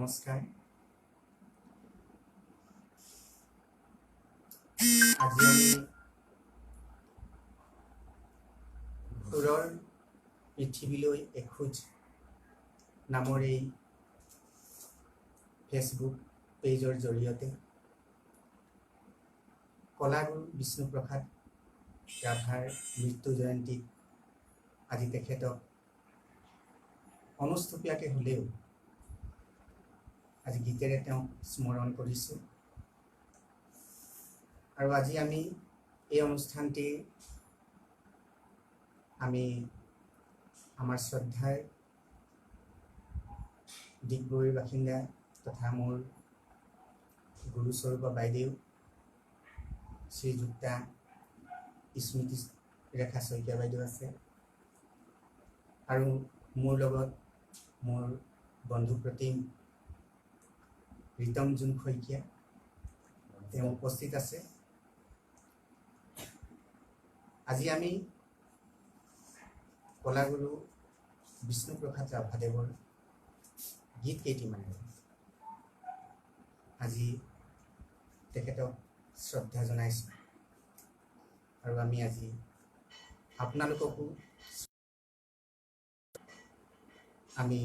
নমস্কাৰ। আজি আমি সুৰৰ পৃথিৱীলৈ এখোজ নামৰ এই ফেচবুক পেজৰ জৰিয়তে কলাগুৰু বিষ্ণুপ্ৰসাদ ৰাভাৰ মৃত্যু জয়ন্তীত আজি তেখেতক অনুষ্টুপীয়াকৈ হ'লেও আজি গীতেৰে তেওঁক স্মৰণ কৰিছোঁ। আৰু আজি আমি এই অনুষ্ঠানটি আমি আমাৰ শ্ৰদ্ধাৰ ডিগবৈৰ বাসিন্দা তথা মোৰ গুৰুস্বৰূপা বাইদেউ শ্ৰীযুক্তা স্মৃতি ৰেখা শইকীয়া বাইদেউ আছে, আৰু মোৰ লগত মোৰ বন্ধু প্ৰতিম ৰীতম জোন শইকীয়া তেওঁ উপস্থিত আছে। আজি আমি কলাগুৰু বিষ্ণুপ্ৰসাদ ৰাভাদেৱৰ গীত কেইটিমানে আজি তেখেতক শ্ৰদ্ধা জনাইছোঁ, আৰু আমি আজি আপোনালোককো আমি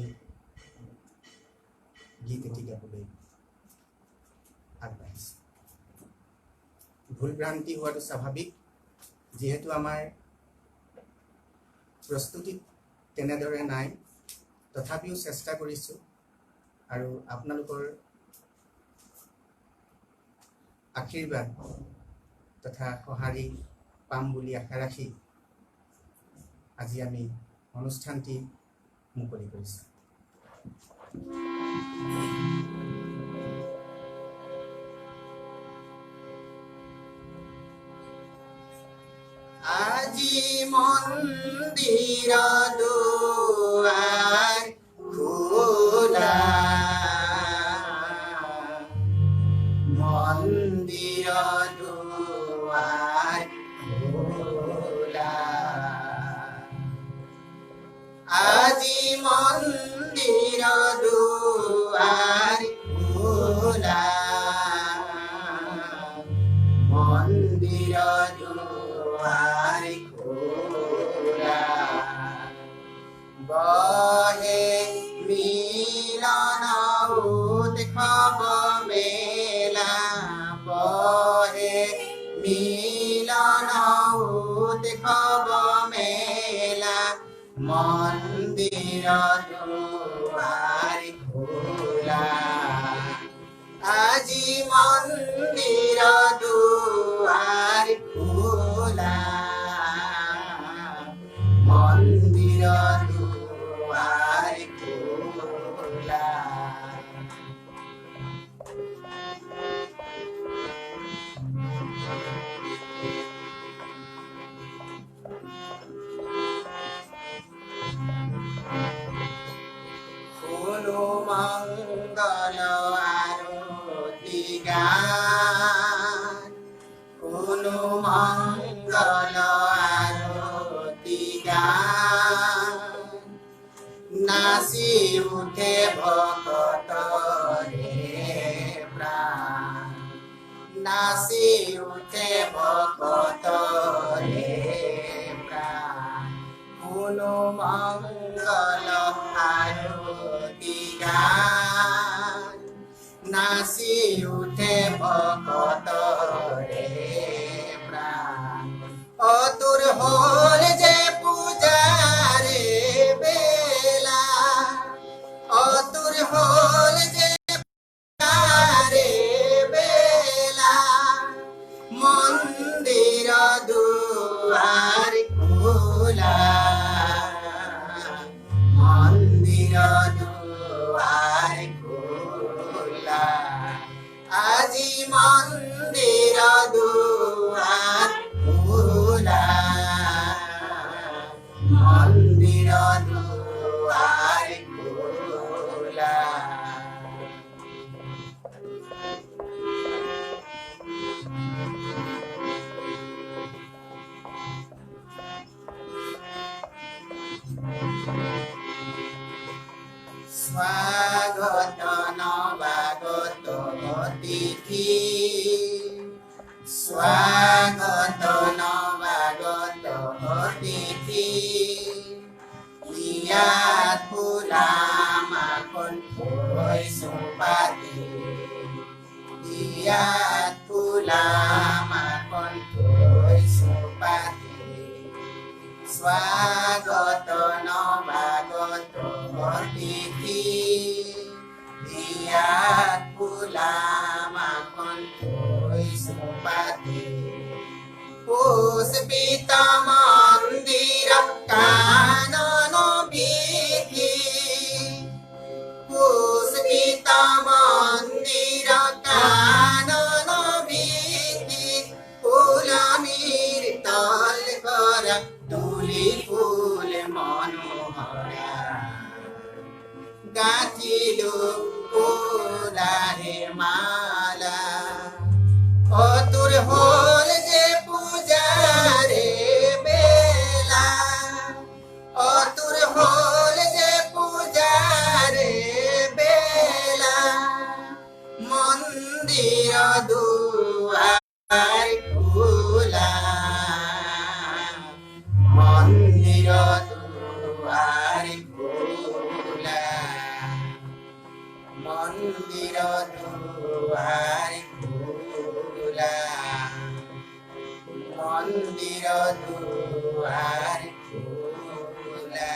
গীত এটি গাবলৈ আগবাঢ়িছোঁ। ভুল ভ্ৰান্তি হোৱাটো স্বাভাৱিক, যিহেতু আমাৰ প্ৰস্তুতিত তেনেদৰে নাই, তথাপিও চেষ্টা কৰিছোঁ, আৰু আপোনালোকৰ আশীৰ্বাদ তথা সঁহাৰি পাম বুলি আশা ৰাখি আজি আমি অনুষ্ঠানটি মুকলি কৰিছোঁ। আজি মন্দিৰ দুৱাৰ খোলা, মন্দিৰ দুৱাৰ খোলা, আজি মন্দিৰ দুৱাৰ খোলা, মন্দিৰ দুৱাৰ খোলা, বহে মিলন উৎসৱ মেলা, বহে মিলন উৎসৱ মেলা, মন্দিৰ দুৱাৰ খোলা, আজি মন্দিৰ দুৱাৰ খোলা, মন্দিৰ দুৱাৰ খোলা। শুনো মংগল আৰতি গান, শুনো মংগল আৰতি গান, নাচি উঠে ভকতৰে প্ৰাণ, নাচি উঠে ভকতৰে প্ৰাণ, শুনো মংগল আৰতি গান, নাচি উঠে ভকতৰে প্ৰাণ, অতুৰ হ'ল যে পূজাৰে বেলা, অতুৰ হ'ল যে পূজাৰে বেলা, মন্দিৰ দুৱাৰ খোলা, মন্দিৰ দুৱাৰ খোলা, আজি মন্দিৰ দুৱাৰ খোলা, মন্দিৰ দুৱাৰ খোলা। স্বাগত নৱাগত অতিথি ইয়াত ফুলাম এখন থৈছো পাতি ইয়াত ফুলাম এখন থৈছো পাতি স্বাগত নৱাগত অতিথি ইয়াত ফুলাম এখন থৈছো পাতি পুষ্পিত মন্দিৰ কানন বিধি পুষ্পিত মন্দিৰ কানন বিধি ফুলনিৰ তল কৰা তুলি ফুল মনোহৰা গাঁঠিলো ফুলাৰে মালা অতুৰ হ'ল যে পূজাৰে বেলা অতুৰ হ'ল যে পূজাৰে বেলা মন্দিৰ দুৱাৰ খোলা মন্দিৰ দুৱাৰ খোলা মন্দিৰ দুৱাৰ খোলা মন্দিৰ দুৱাৰ খোলা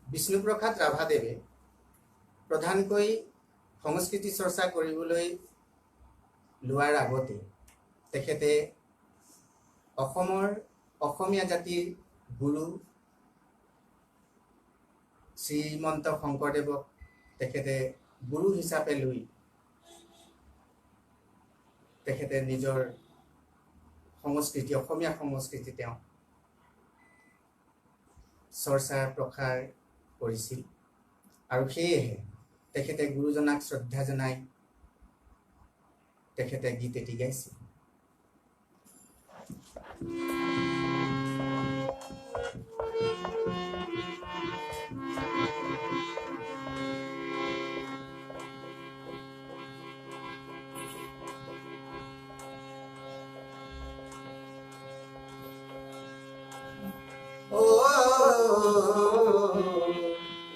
বিষ্ণুপ্ৰসাদ ৰাভাদেৱে প্ৰধানকৈ সংস্কৃতি চৰ্চা কৰিবলৈ লোৱাৰ আগতে তেখেতে অসমীয়া জাতিৰ গুৰু শ্ৰীমন্ত শংকৰদেৱক তেখেতে গুৰু হিচাপে লৈ তেখেতে নিজৰ সংস্কৃতি অসমীয়া সংস্কৃতি তেওঁ চৰ্চা প্ৰসাৰ কৰিছিল আৰু সেয়েহে তেখেতে গুৰুজনাক শ্ৰদ্ধা জনাই তেখেতে গীত এটি গাইছিল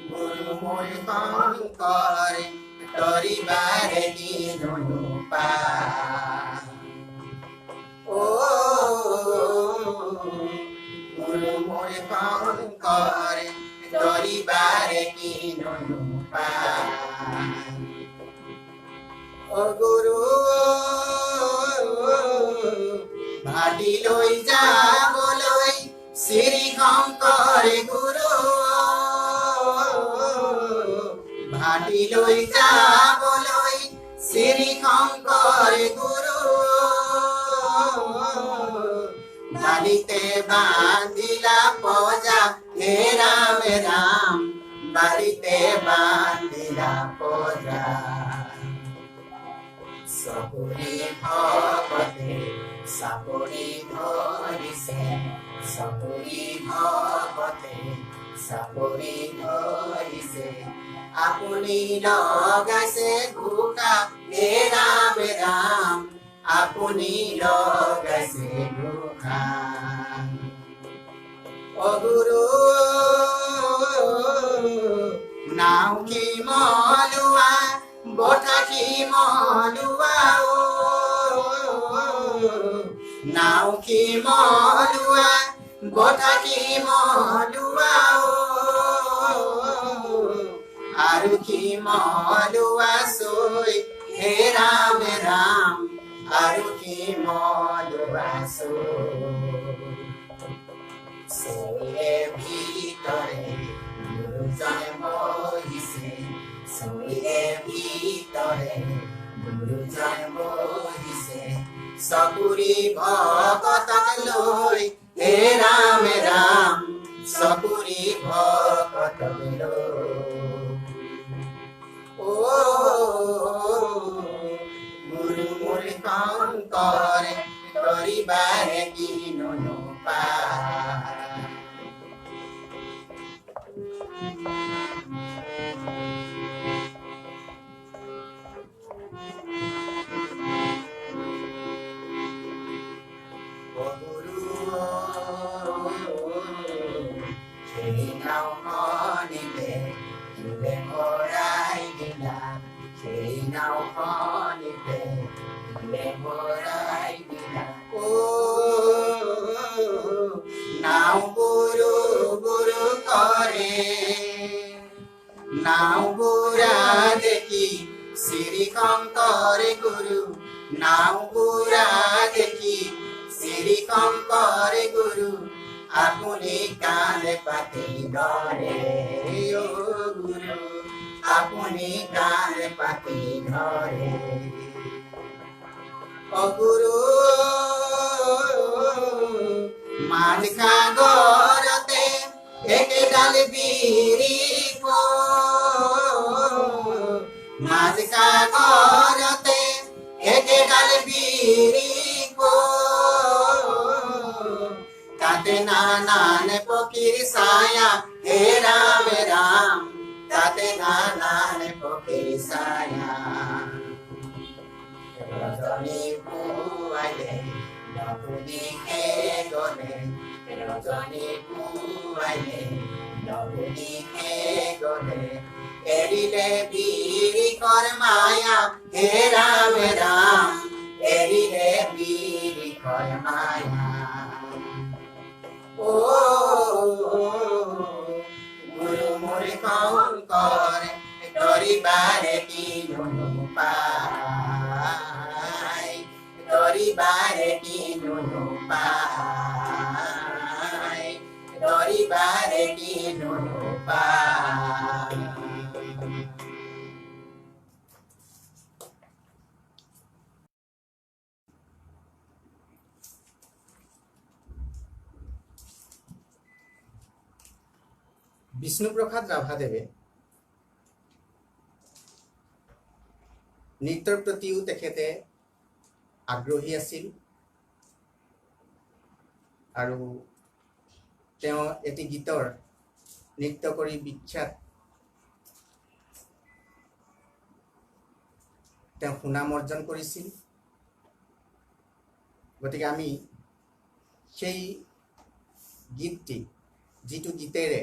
গুৰু মোৰ শংকৰ তৰিবাৰে দিনো পা গুৰু মোৰ শংকৰ তৰিবাৰে দিনো পা গুৰু ভাটি লৈ যাবলৈ শ্ৰী শংকৰ গুৰু ভাটি লৈ যাবলৈ শ্ৰী শংকৰ গুৰু বালিতে বান্ধিলা পজা হে ৰাম ৰাম বালিতে বান্ধিলা পজা চকুৰি ভকতে চাপৰি ধৰিছে চকুৰি ভকতে চাপৰি ধৰিছে আপুনি লগাইছে ঘোষা হে ৰাম ৰাম আপুনি লগাইছে ঘোষা অগুৰু নাও কি মলুৱা বঠা কি মলুৱা নাও কি মলুৱা বঠা কি মলুৱা আৰু কি মলুৱা চৈ হে ৰাম ৰাম আৰু কি মলুৱা চৈয়ে ভিতৰে গুৰুজনে বহিছে চৈয়ে ভিতৰে গুৰুজনে বহিছে চকুৰি ভকতক লৈ হে ৰাম ৰাম চকুৰি ভকতক লৈ গুৰু মোৰ শংকৰ তৰিবাৰে দিনো পা নাওবুঢ়া দেখি শ্ৰী শংকৰ গুৰু নাওবুঢ়া দেখি শ্ৰী শংকৰ গুৰু আপুনি কাণে পাতি ধৰে অ গুৰু আপুনি কাণে পাতি ধৰে অ গুৰু মাঝ সাগৰতে একেডাল বিৰিক মাঝ সাগৰতে একেডাল বিৰিক তাতে নানান পক্ষীৰ ছায়া হে ৰাম ৰাম তাতে নানান পক্ষীৰ ছায়া ৰজনী পুৱাইলে নতুনিকে গলে ৰজনী পুৱাইলে নতুনিকে গলে এৰিলে বিৰিকৰ মায়া হে ৰাম ৰাম এৰিলে বিৰিকৰ মায়া ও গুৰু মোৰ শংকৰ কৰিবাৰে কিনো পায় কৰিবাৰে কিনো পায় কৰিবাৰে কিনো পায় বিষ্ণুপ্ৰসাদ ৰাভাদেৱে নৃত্যৰ প্ৰতিও তেখেতে আগ্ৰহী আছিল আৰু তেওঁ এটি গীতৰ নৃত্য কৰি বিখ্যাত তেওঁ সুনাম অৰ্জন কৰিছিল গতিকে আমি সেই গীতটি যিটো গীতেৰে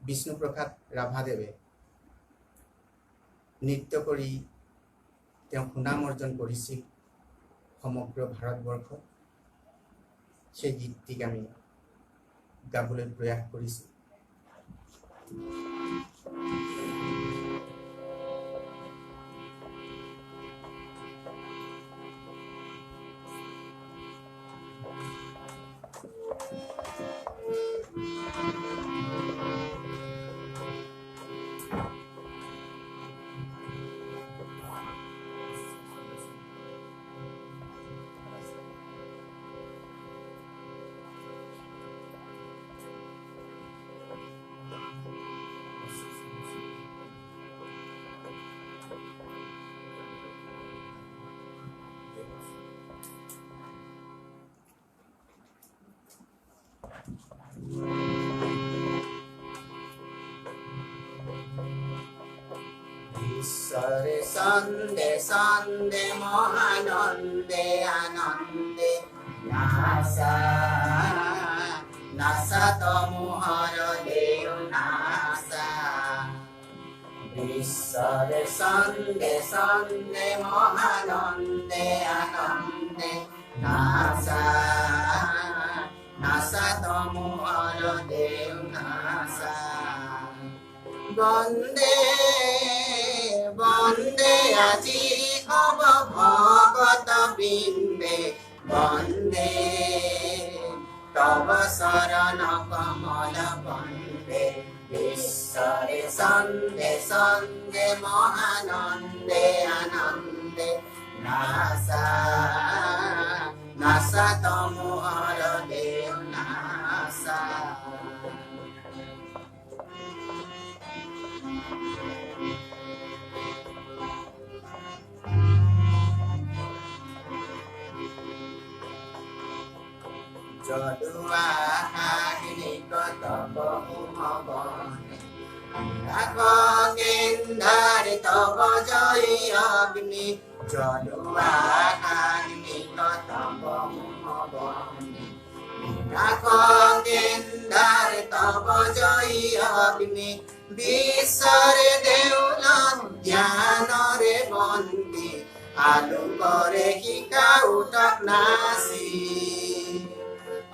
বিষ্ণুপ্ৰসাদ ৰাভাদেৱে নৃত্য কৰি তেওঁ সুনাম অৰ্জন কৰিছিল সমগ্ৰ ভাৰতবৰ্ষত সেই গীতটিক আমি গাবলৈ প্ৰয়াস কৰিছোঁ ঈশ্বরে সন্দে সন্দে মহানন্দে আনন্দে নাসা নাসা তমোহর দেও নাসা ঈশ্বরে সন্দে সন্দে মহানন্দে আনন্দে নাসা নাসা তমোহর দেও নাসা বন্দে বন্দে আজি হব ভগত বৃন্দে বন্দে তব শরণ কমল বন্দে ঈশ্বরে সন্দে সন্দে মহানন্দে আনন্দে নাসা নাসা তমোহর দেও নাসা যদুয়া হাগিনি কত বহুমবনে রাখ গেন্ধারে তব জয় অগ্নি যদুয়া হাগিনি কত বহুমবনে রাখ গেন্ধারে তব জয় অগ্নি বিশ্বরে দেউল জ্ঞানরে বন্দী আলোকরে শিকা উঠক নাচি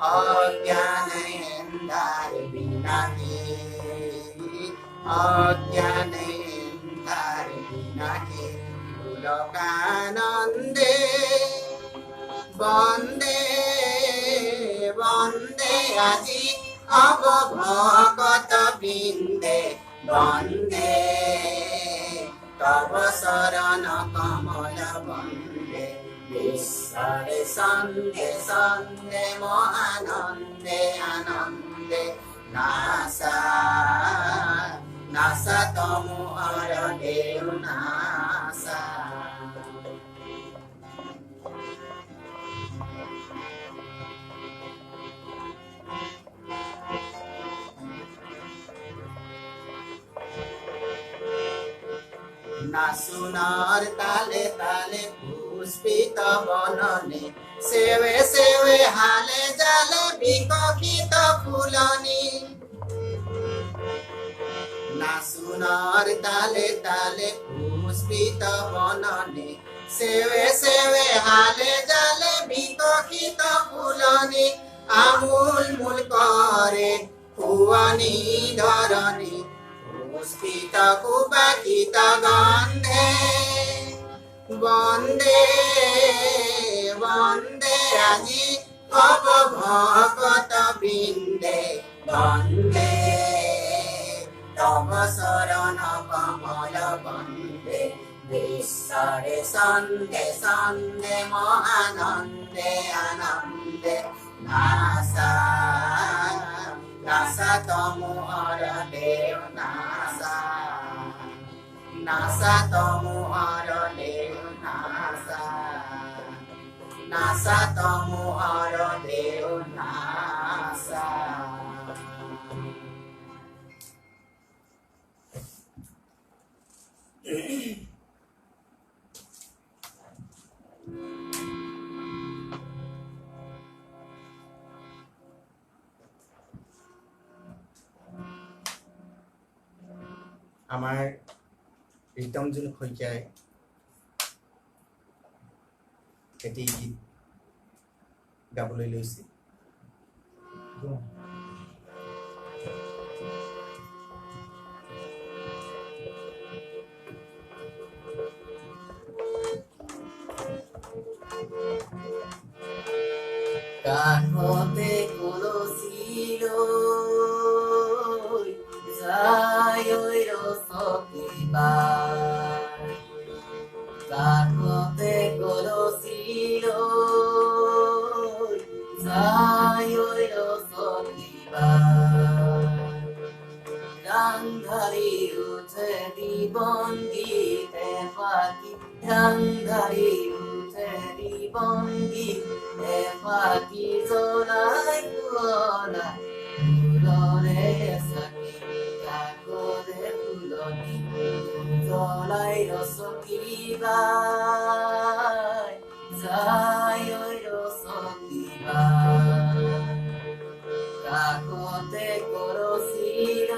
অজ্ঞান এন্ধার বিনাশী অজ্ঞানে তার বিনাশে পুলকানন্দে বন্দে বন্দে আজি অবভকত বৃন্দে বন্দে তব শরণ কমল বন্দে বিশ্বরে সন্দে সন্দে মহানন্দে আনন্দে নাসা নাসা তমোহর দেও নাসা নাসুনার তালে তালে পুষ্পিত বননে সেবে সেবে হালে জালে বিকশিত ফুলনি নাসুনার তালে তালে পুষ্পিত বননে সেবে সেবে হালে জালে বিকশিত ফুলনি আমূল মূল করে খুয়ানি ধরণী পুষ্পিত কুবাকিত গন্ধে বন্দে বন্দে আজি অবভকত বৃন্দে বন্দে তব শরণ কমল বন্দে বিশ্বরে সন্দে সন্দে মহানন্দে আনন্দে নাসা নাসা তমোহর দেও নাসা নাসা তমোহর দেও নাসা নাসা তমোহর দেও নাসা আমাৰ ৰীতমজোন শইকীয়াই এটি গীত গাবলৈ লৈছে কাষতে কলচীৰ যায় ৰসকিবা কাষতে কলচীৰ যায় ৰসকিবা ৰাংধাৰী উঠে দিবংগীত এফাকি ৰাংধাৰী উঠে দিবংগীত এফাকি জ্বলাই পুৰণা ফুলৰে চাকি কাষতে ফুলনি জ্বলাই ৰসকিবা যায় ৰসকিবা কাষতে কলচীৰ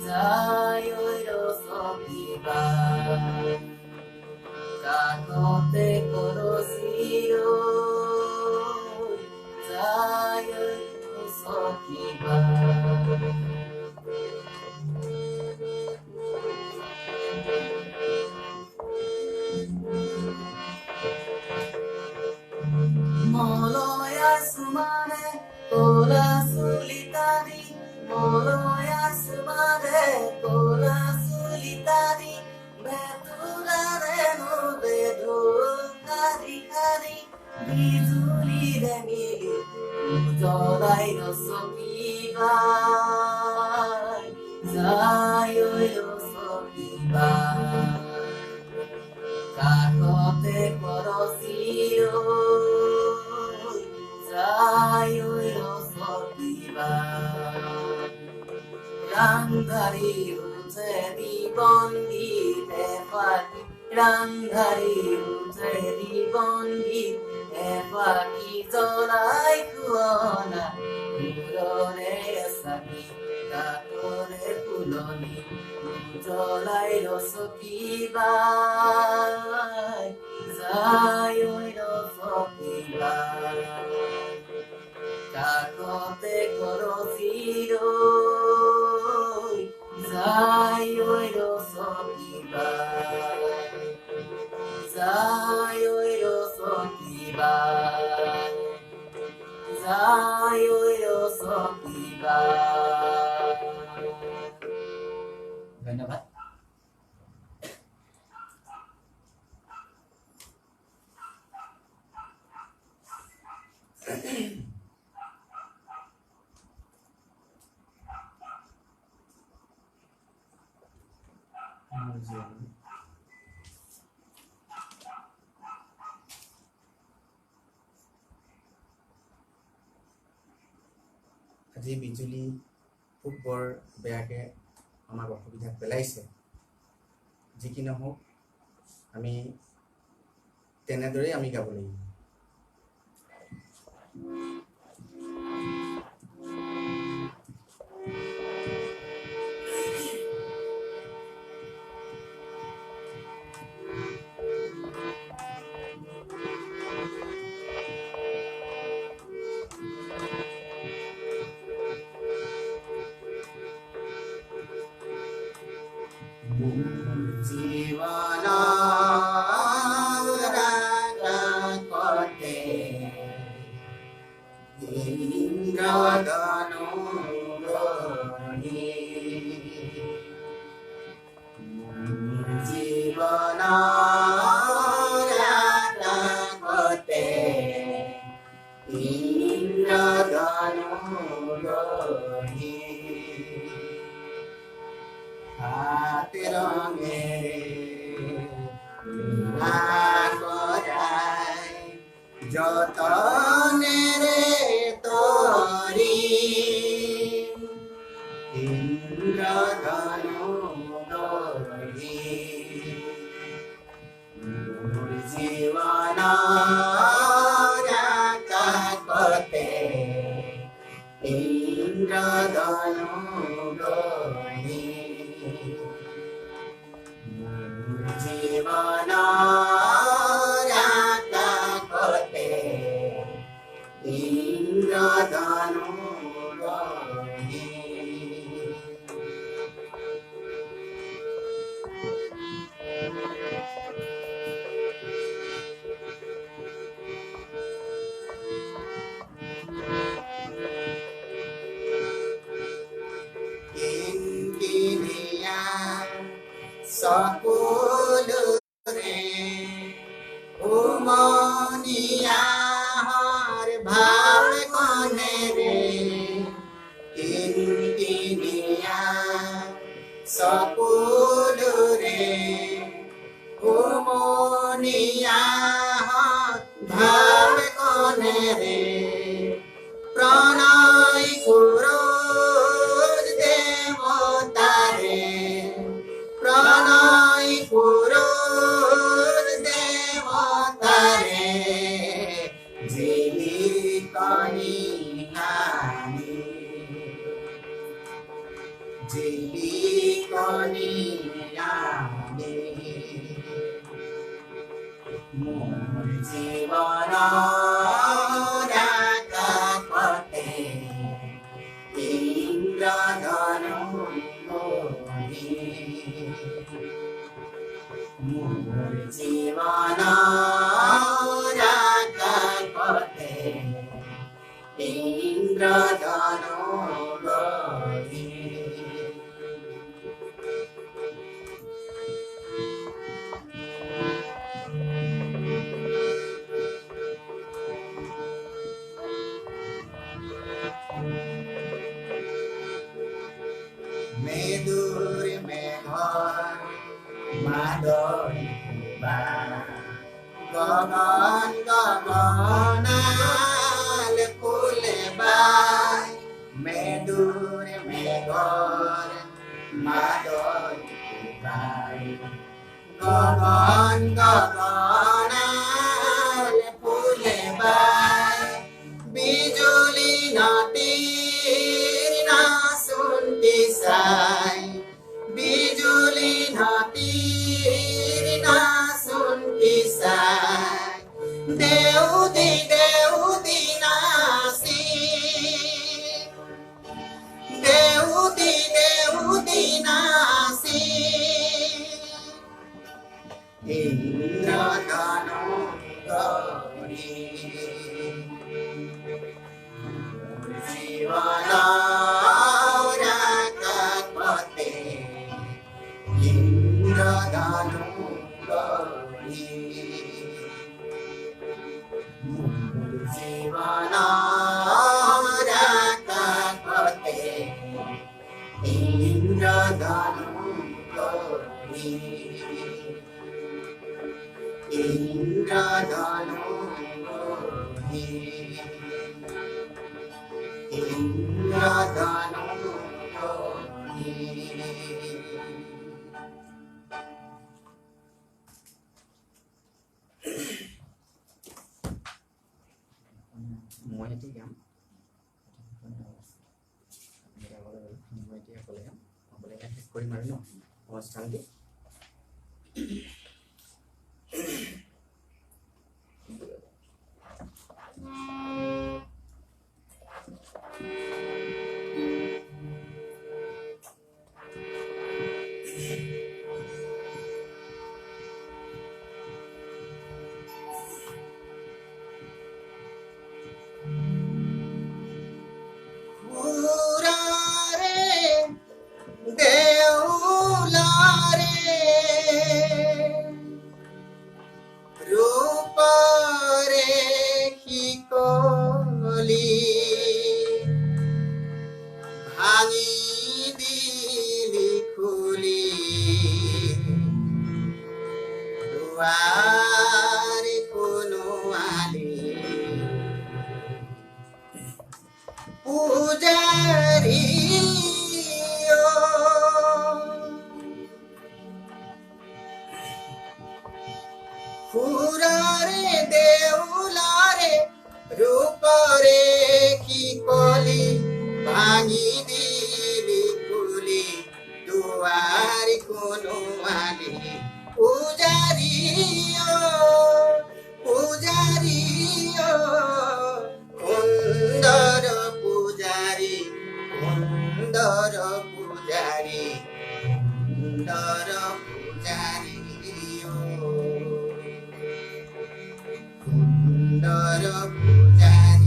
যায় ৰসকিবা কাষতে কলচীৰ যায় ৰসকিবা মলয়া সুমাৰে কলা চুলিতাৰি মলয়া সুমাৰে কলা চুলিতাৰি বেতুৰাৰে নবে ঢোল কাৰি কাৰি বিজুলীৰে মিলি জ্বলাই ৰসকিবা যায় ৰসকিবা কাষতে কলচীৰ যায় ৰসকিবা ৰাংধাৰী উঠে দিবংগীত এফাকি ৰাংধাৰী উঠে দিবংগীত এফাকি জ্বলাই পুৰণা ফুলৰে চাকি কাষৰে ফুলনি জ্বলাই ৰসকিবা যায় ৰসকিবা কাষতে কলচীৰ ধন্যবাদ। আজি বিজুলী খুব বৰ বেয়াকে আমাক অসুবিধাত পেলাইছে। যি কি নহওক আমি তেনেদৰেই আমি গাব লাগিব। যতনেৰে তৰি ইন্দ্ৰধনু গঢ়ি মোৰ জীৱনৰ আকাশতে ইন্দ্ৰধনু গঢ়ি মোৰ জীৱনৰ আকাশতে ইন্দ্ৰধনু গঢ়ি সকলোৰে উমনিয়াৰ ভাৱ কণেৰে কিনকিনিয়া সকলোৰে উমনিয়াৰ ভাৱ কণেৰে প্ৰণয় সুৰজ দেৱতাৰে প্ৰণয় সুৰজ দেৱতাৰে জিলিকনি আনি জিলিকনি আনি মোৰ জীৱনৰ আকাশতে ইন্দ্ৰধনু গঢ়ি মোৰ জীৱনৰ আকাশতে ইন্দ্ৰধনু গঢ়ি মেদুৰ মেঘৰ মাদৰ গগন গগনাল ফুলে বাই মেদুৰ মেঘৰ মাদৰ গগন গগনাল ফুলে বাই বিজুলী নদীৰ নাচোন পিছাই বিজুলী নদীৰ নাচোন পিছাই দেউদি নাচি দেউদি নাচি ইন্দ্ৰ ইন্দ্রধনু গড়ি ইন্দ্রধনু গড়ি ইন্দ্রধনু গড়ি মই এতিয়া গাম মই এতিয়া অকলে গাম অকলে গাই শেষ কৰিম আৰু ন অনুষ্ঠানটি ফুরারে দেউলারে রূপরে কি কলি ভাঙি দিলি কুলি দুয়ার কোনো আলি পূজারিও পূজারিও সুন্দর পূজারি সুন্দর পূজারি সুন্দর পূজারি সুন্দর পূজারি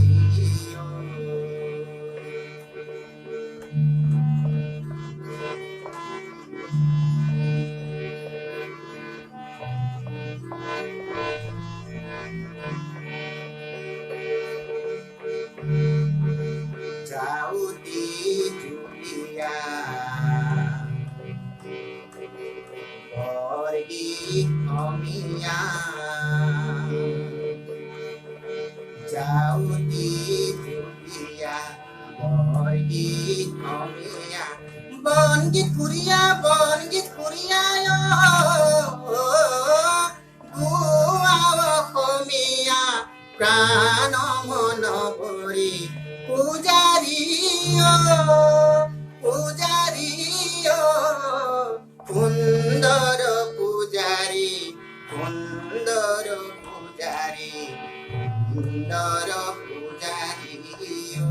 যাউতি জুলিয়া বর্গি অমিয়া যাউতি জুলিয়া বর্গি অমিয়া বনগীত কুরিয়া গুয়াও অসমীয়া প্রাণ মন ভৰি পূজারিও পূজারিও সুন্দর পূজারি সুন্দর পূজারি সুন্দর পূজারিও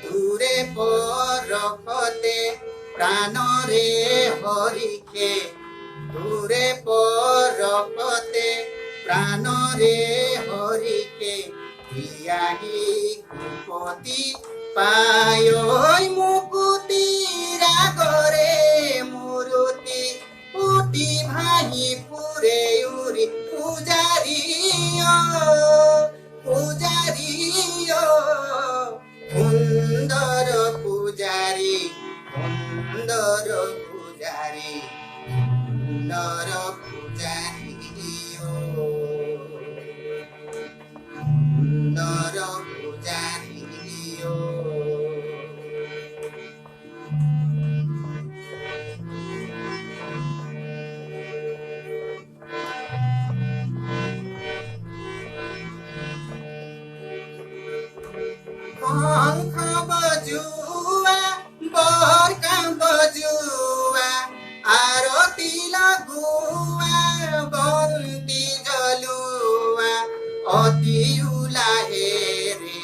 দূরে পরখতে প্রাণরে হরিকে দূরে পরখতে প্রাণরে হরিকে তিয়াগি কুপতি পায় মুকুতি রাগরে মুরুতি উটি ভাঙি ফুরে উরি পূজারিও পূজারিও সুন্দর পূজারি সুন্দর পূজারি সুন্দর পূজারি সুন্দর পূজারি শঙ্খ বজুয়া বরকা বজুয়া আরতি লগুয়া বন্তি জ্বলুয়া অতি উলাহে রে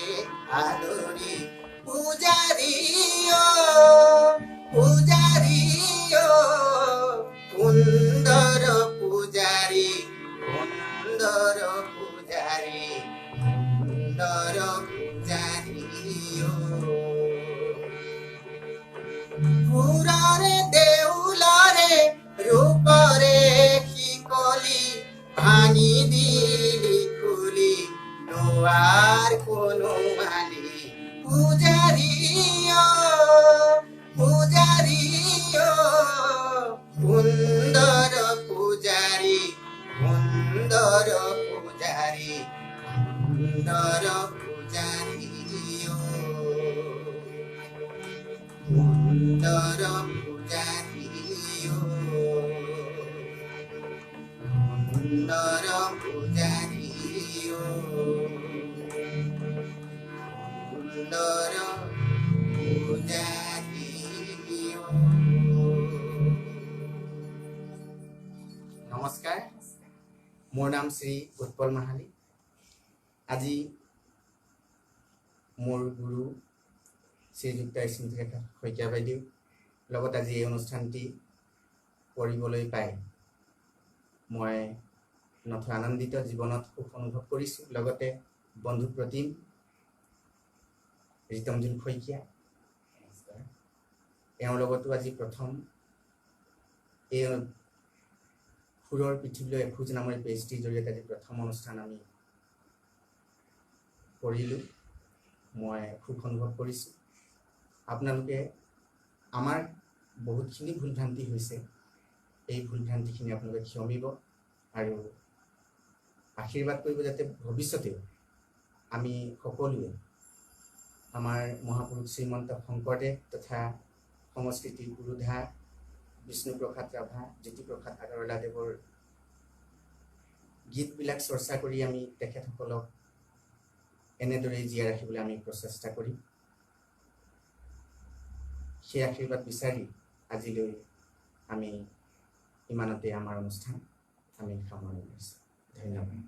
আদরি পূজারিও পূজারিও সুন্দর পূজারি সুন্দর পূজারি সুন্দর পূজারি পূজাৰী পূজাৰী সুন্দৰ পূজাৰী সুন্দৰ পূজাৰী সুন্দৰ পূজাৰী সুন্দৰ পূজাৰী সুন্দৰ পূজাৰী সুন্দৰ পূজাৰী। নমস্কাৰ, মোৰ নাম শ্ৰী উৎপল মাহালী। আজি মোৰ গুৰু শ্ৰীযুক্ত স্মৃতিৰেখা শইকীয়া বাইদেউ লগত আজি এই অনুষ্ঠানটি কৰিবলৈ পাই মই নথৈ আনন্দিত, জীৱনত সুখ অনুভৱ কৰিছোঁ। লগতে বন্ধু প্ৰতিম ৰীতমজুল শইকীয়া, এওঁৰ লগতো আজি প্ৰথম এই সুৰৰ পৃথিৱীলৈ এখোজ নামৰ PhDৰ জৰিয়তে আজি প্ৰথম অনুষ্ঠান আমি কৰিলোঁ। মই সুখ অনুভৱ কৰিছোঁ। আপোনালোকে আমাৰ বহুতখিনি ভুল ভ্ৰান্তি হৈছে, এই ভুল ভ্ৰান্তিখিনি আপোনালোকে ক্ষমিব আৰু আশীৰ্বাদ কৰিব যাতে ভৱিষ্যতেও আমি সকলোৱে আমাৰ মহাপুৰুষ শ্ৰীমন্ত শংকৰদেৱ তথা সংস্কৃতিৰ পুৰোধা বিষ্ণুপ্ৰসাদ ৰাভা, জ্যোতিপ্ৰসাদ আগৰৱালাদেৱৰ গীতবিলাক চৰ্চা কৰি আমি তেখেতসকলক এনেদৰেই জীয়াই ৰাখিবলৈ আমি প্ৰচেষ্টা কৰিম। সেই আশীৰ্বাদ বিচাৰি আজিলৈ আমি ইমানতে আমাৰ অনুষ্ঠান আমি সামৰণি মাৰিছোঁ। ধন্যবাদ।